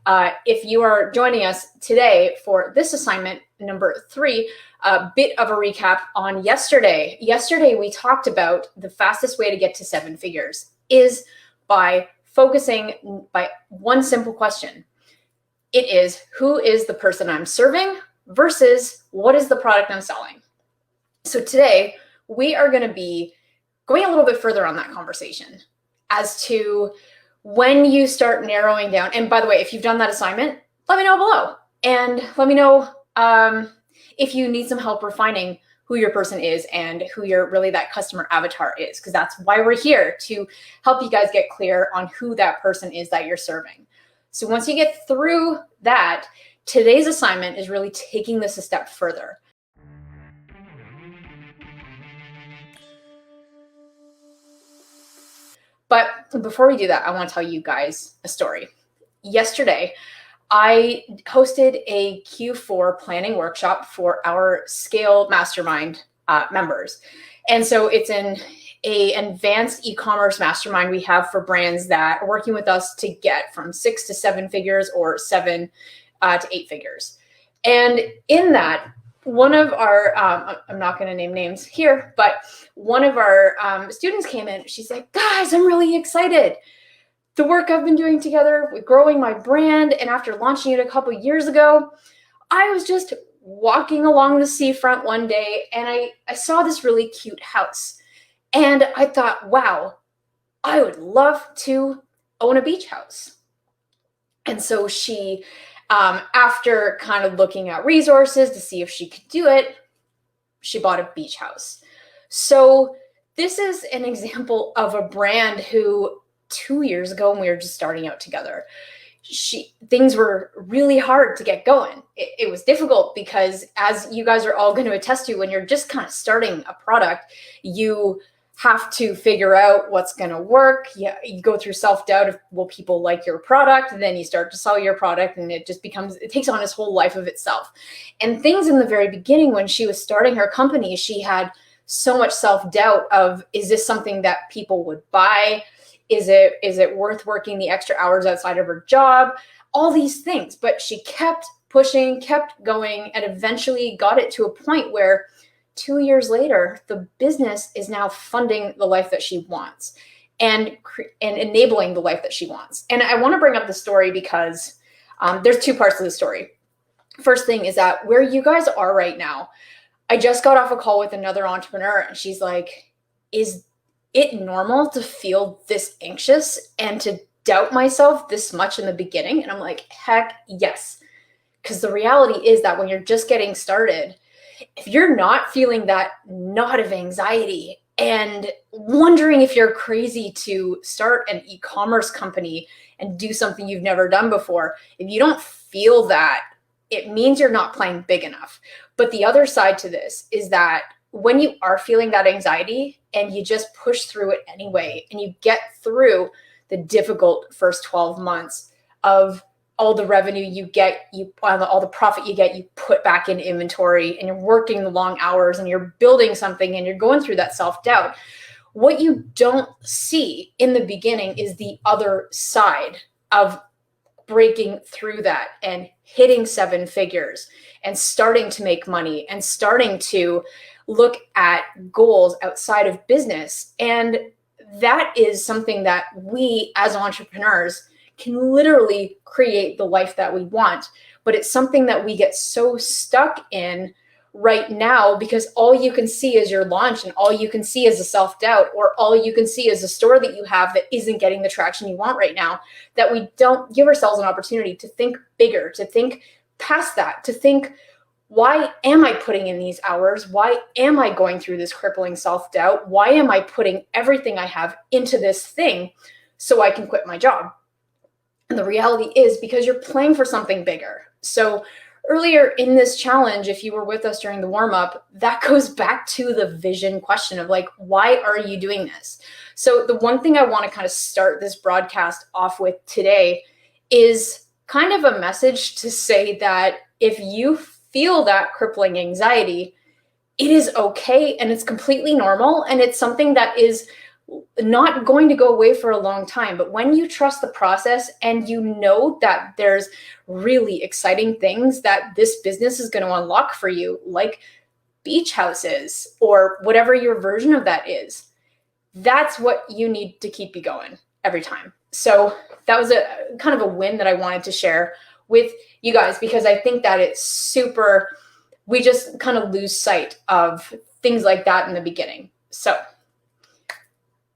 If you are joining us today for this assignment, number 3, a bit of a recap on yesterday. Yesterday, we talked about the fastest way to get to 7 figures is by focusing by one simple question. It is, who is the person I'm serving versus what is the product I'm selling? So today, we are going to be going a little bit further on that conversation as to when you start narrowing down. And by the way, if you've done that assignment, let me know below. And let me know if you need some help refining who your person is and who that customer avatar is, because that's why we're here, to help you guys get clear on who that person is that you're serving. So once you get through that, today's assignment is really taking this a step further. But before we do that, I want to tell you guys a story. Yesterday, I hosted a Q4 planning workshop for our Scale Mastermind members. And so it's an advanced e-commerce mastermind we have for brands that are working with us to get from 6 to 7 figures or 7 to 8 figures. And in that, one of our, I'm not going to name names here, but one of our students came in. She's like, guys, I'm really excited. The work I've been doing together with growing my brand, and after launching it a couple years ago, I was just walking along the seafront one day and I saw this really cute house. And I thought, wow, I would love to own a beach house. And so she, after kind of looking at resources to see if she could do it, she bought a beach house. So this is an example of a brand who 2 years ago, when we were just starting out together, things were really hard to get going. It was difficult because, as you guys are all going to attest to, when you're just kind of starting a product, you have to figure out what's going to work. You go through self-doubt of, will people like your product? And then you start to sell your product and it takes on its whole life of itself. And things in the very beginning, when she was starting her company, she had so much self-doubt of, is this something that people would buy? Is it worth working the extra hours outside of her job? All these things. But she kept pushing, kept going, and eventually got it to a point where 2 years later, the business is now funding the life that she wants and enabling the life that she wants. And I want to bring up the story because there's 2 parts of the story. First thing is that where you guys are right now, I just got off a call with another entrepreneur and she's like, is it normal to feel this anxious and to doubt myself this much in the beginning? And I'm like, heck yes. Because the reality is that when you're just getting started, if you're not feeling that knot of anxiety and wondering if you're crazy to start an e-commerce company and do something you've never done before, if you don't feel that, it means you're not playing big enough. But the other side to this is that when you are feeling that anxiety and you just push through it anyway, and you get through the difficult first 12 months of all the revenue you get, all the profit you get, you put back in inventory, and you're working the long hours and you're building something and you're going through that self-doubt. What you don't see in the beginning is the other side of breaking through that and hitting 7 figures and starting to make money and starting to look at goals outside of business. And that is something that we as entrepreneurs can literally create the life that we want. But it's something that we get so stuck in right now because all you can see is your launch and all you can see is a self-doubt, or all you can see is a store that you have that isn't getting the traction you want right now, that we don't give ourselves an opportunity to think bigger, to think past that, to think, why am I putting in these hours? Why am I going through this crippling self-doubt? Why am I putting everything I have into this thing so I can quit my job? And the reality is because you're playing for something bigger. So earlier in this challenge, if you were with us during the warm-up, that goes back to the vision question of like, why are you doing this? So the one thing I want to kind of start this broadcast off with today is kind of a message to say that if you feel that crippling anxiety, it is okay and it's completely normal. And it's something that is not going to go away for a long time. But when you trust the process and you know that there's really exciting things that this business is going to unlock for you, like beach houses or whatever your version of that is, that's what you need to keep you going every time. So that was a kind of a win that I wanted to share with you guys, because I think that it's super, we just kind of lose sight of things like that in the beginning. So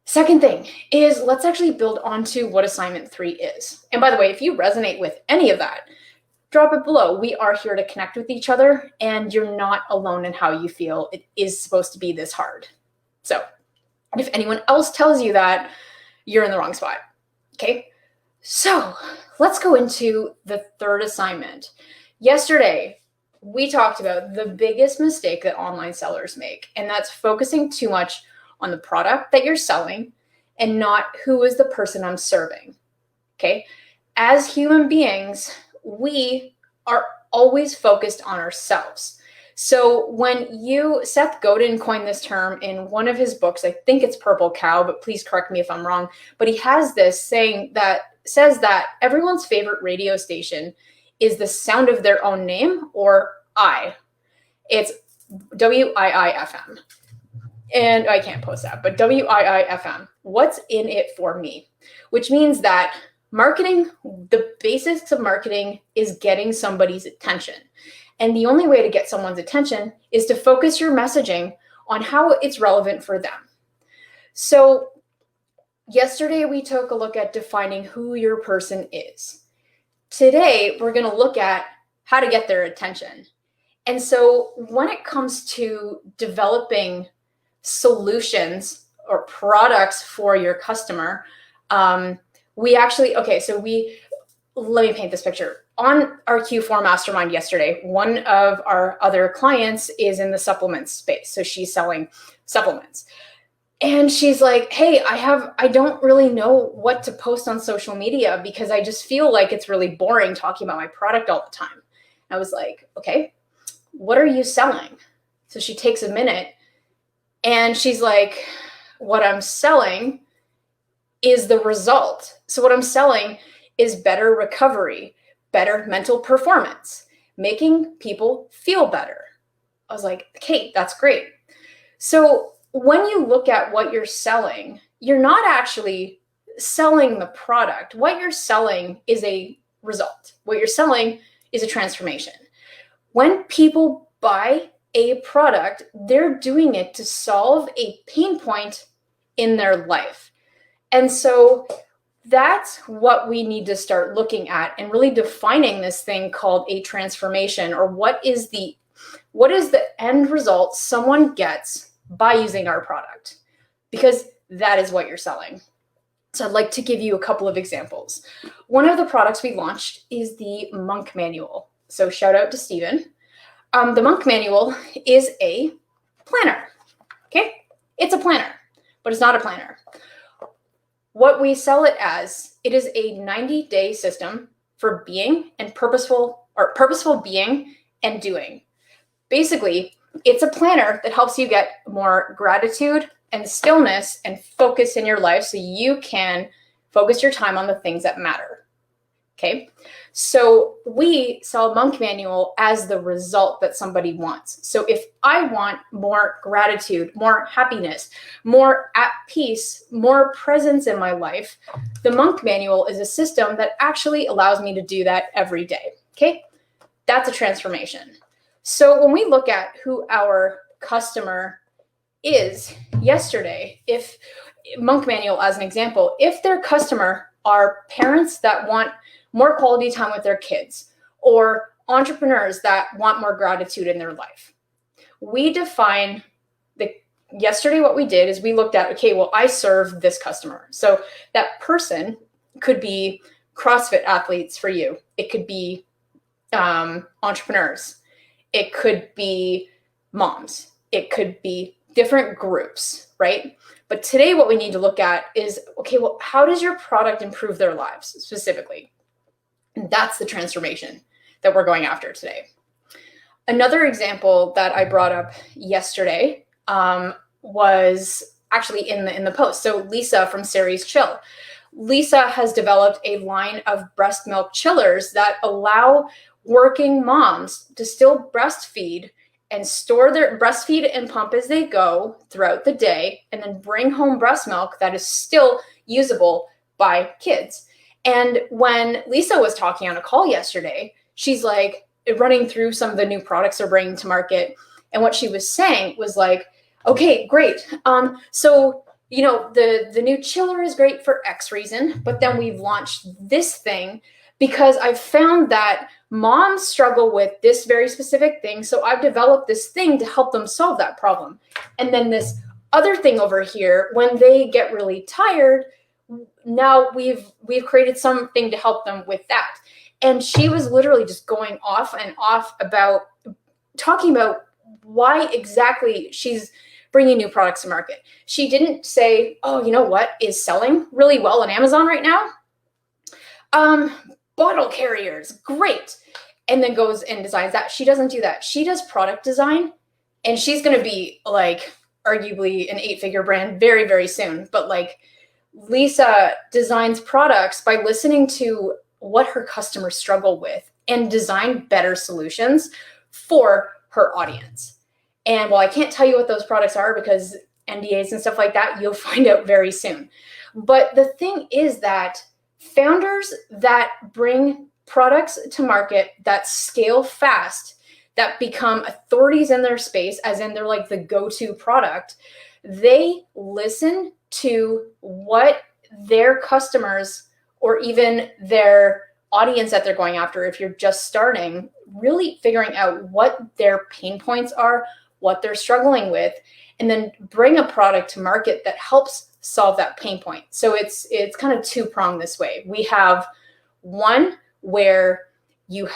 second thing is, let's actually build onto what assignment 3 is. And by the way, if you resonate with any of that, drop it below. We are here to connect with each other, and you're not alone in how you feel. It is supposed to be this hard. So if anyone else tells you that, you're in the wrong spot. Okay, so let's go into the third assignment. Yesterday, we talked about the biggest mistake that online sellers make, and that's focusing too much on the product that you're selling and not who is the person I'm serving. Okay, as human beings, we are always focused on ourselves. So when Seth Godin coined this term in one of his books, I think it's Purple Cow, but please correct me if I'm wrong, but he has this saying that says that everyone's favorite radio station is the sound of their own name, or I. It's WIIFM. And I can't post that, but WIIFM. What's in it for me? Which means that marketing, the basics of marketing is getting somebody's attention. And the only way to get someone's attention is to focus your messaging on how it's relevant for them. So yesterday we took a look at defining who your person is. Today we're going to look at how to get their attention. And so when it comes to developing solutions or products for your customer, let me paint this picture. On our Q4 Mastermind yesterday, one of our other clients is in the supplements space. So she's selling supplements. And she's like, hey, I don't really know what to post on social media because I just feel like it's really boring talking about my product all the time. I was like, okay, what are you selling? So she takes a minute and she's like, what I'm selling is the result. So what I'm selling is better recovery, better mental performance, making people feel better. I was like, Kate, that's great. So when you look at what you're selling, you're not actually selling the product. What you're selling is a result. What you're selling is a transformation. When people buy a product, they're doing it to solve a pain point in their life. And so that's what we need to start looking at and really defining this thing called a transformation, or what is the end result someone gets by using our product, because that is what you're selling. So I'd like to give you a couple of examples. One of the products we launched is the Monk Manual. So shout out to Steven. The Monk Manual is a planner. Okay, it's a planner, but it's not a planner. What we sell it as, it is a 90-day system for being and purposeful being and doing. Basically, it's a planner that helps you get more gratitude and stillness and focus in your life so you can focus your time on the things that matter. Okay, so we sell Monk Manual as the result that somebody wants. So if I want more gratitude, more happiness, more at peace, more presence in my life, the Monk Manual is a system that actually allows me to do that every day. Okay, that's a transformation. So when we look at who our customer is yesterday, if Monk Manual as an example, if their customer are parents that want more quality time with their kids, or entrepreneurs that want more gratitude in their life, we define yesterday what we did is we looked at, okay, well, I serve this customer. So that person could be CrossFit athletes for you. It could be entrepreneurs. It could be moms. It could be different groups, right? But today what we need to look at is, okay, well, how does your product improve their lives specifically? And that's the transformation that we're going after today. Another example that I brought up yesterday was actually in the post. So Lisa from Sari's Chill. Lisa has developed a line of breast milk chillers that allow working moms to still breastfeed and store their breastfeed and pump as they go throughout the day, and then bring home breast milk that is still usable by kids. And when Lisa was talking on a call yesterday, she's like running through some of the new products they're bringing to market. And what she was saying was like, okay, great. So, you know, the new chiller is great for X reason, but then we've launched this thing because I've found that moms struggle with this very specific thing. So I've developed this thing to help them solve that problem. And then this other thing over here, when they get really tired, now we've created something to help them with that. And she was literally just going off and off about talking about why exactly she's bringing new products to market. She didn't say, oh, you know what is selling really well on Amazon right now? Bottle carriers, great. And then goes and designs that. She doesn't do that. She does product design, and she's going to be like arguably an 8-figure brand very, very soon. But like Lisa designs products by listening to what her customers struggle with and design better solutions for her audience. And while I can't tell you what those products are because NDAs and stuff like that, you'll find out very soon. But the thing is that founders that bring products to market that scale fast, that become authorities in their space, as in they're like the go-to product, they listen to what their customers or even their audience that they're going after, if you're just starting, really figuring out what their pain points are, what they're struggling with, and then bring a product to market that helps solve that pain point. So it's kind of two-pronged this way. We have one where you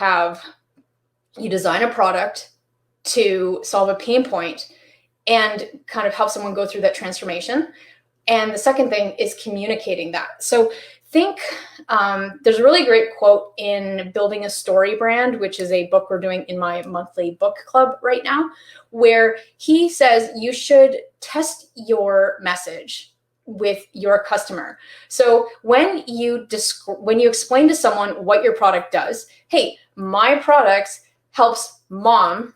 design a product to solve a pain point and kind of help someone go through that transformation. And the second thing is communicating that. So think there's a really great quote in Building a Story Brand, which is a book we're doing in my monthly book club right now, where he says you should test your message with your customer. So when you explain to someone what your product does, hey, my product helps moms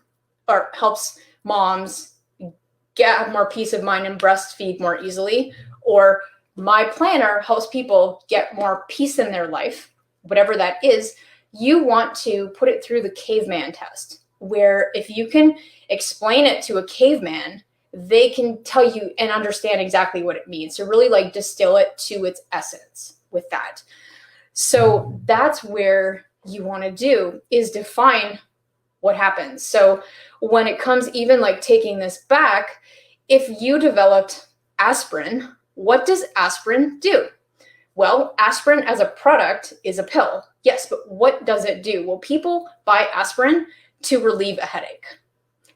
get more peace of mind and breastfeed more easily, or my planner helps people get more peace in their life, whatever that is, you want to put it through the caveman test, where if you can explain it to a caveman, they can tell you and understand exactly what it means. So really like distill it to its essence with that. So that's where you want to do is define what happens. So when it comes even like taking this back, if you developed aspirin, what does aspirin do? Well, aspirin as a product is a pill. Yes, but what does it do? Well, people buy aspirin to relieve a headache.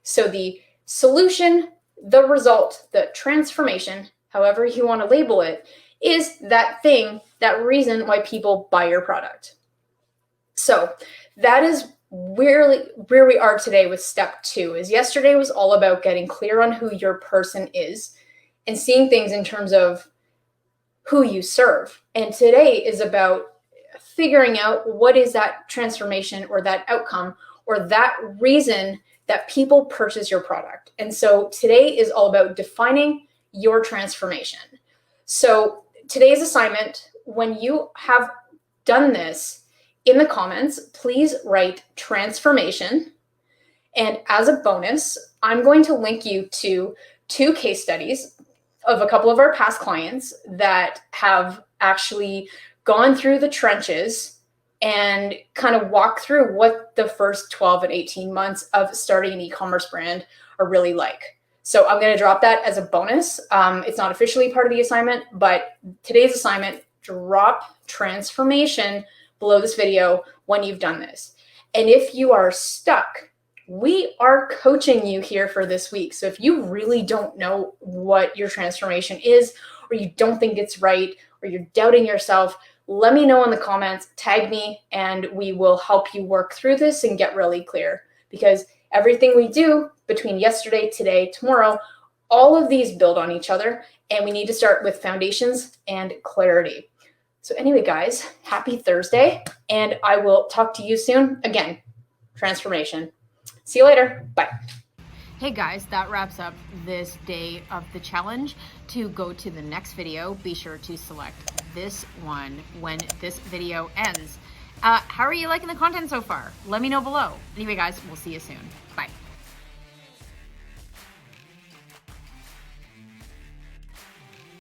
So the solution, the result, the transformation, however you want to label it, is that thing, that reason why people buy your product. So that is where we are today with step 2. Is yesterday was all about getting clear on who your person is and seeing things in terms of who you serve. And today is about figuring out what is that transformation or that outcome or that reason that people purchase your product. And so today is all about defining your transformation. So today's assignment, when you have done this, in the comments, please write transformation. And as a bonus, I'm going to link you to 2 case studies of a couple of our past clients that have actually gone through the trenches and kind of walk through what the first 12 and 18 months of starting an e-commerce brand are really like. So I'm going to drop that as a bonus. It's not officially part of the assignment, but today's assignment, drop transformation below this video when you've done this. And if you are stuck, we are coaching you here for this week. So if you really don't know what your transformation is, or you don't think it's right, or you're doubting yourself, let me know in the comments, tag me, and we will help you work through this and get really clear. Because everything we do between yesterday, today, tomorrow, all of these build on each other And we need to start with foundations and clarity. So anyway, guys, happy Thursday, and I will talk to you soon. Again, transformation. See you later. Bye. Hey guys, that wraps up this day of the challenge. To go to the next video, be sure to select this one when this video ends. How are you liking the content so far? Let me know below. Anyway, guys, we'll see you soon. Bye.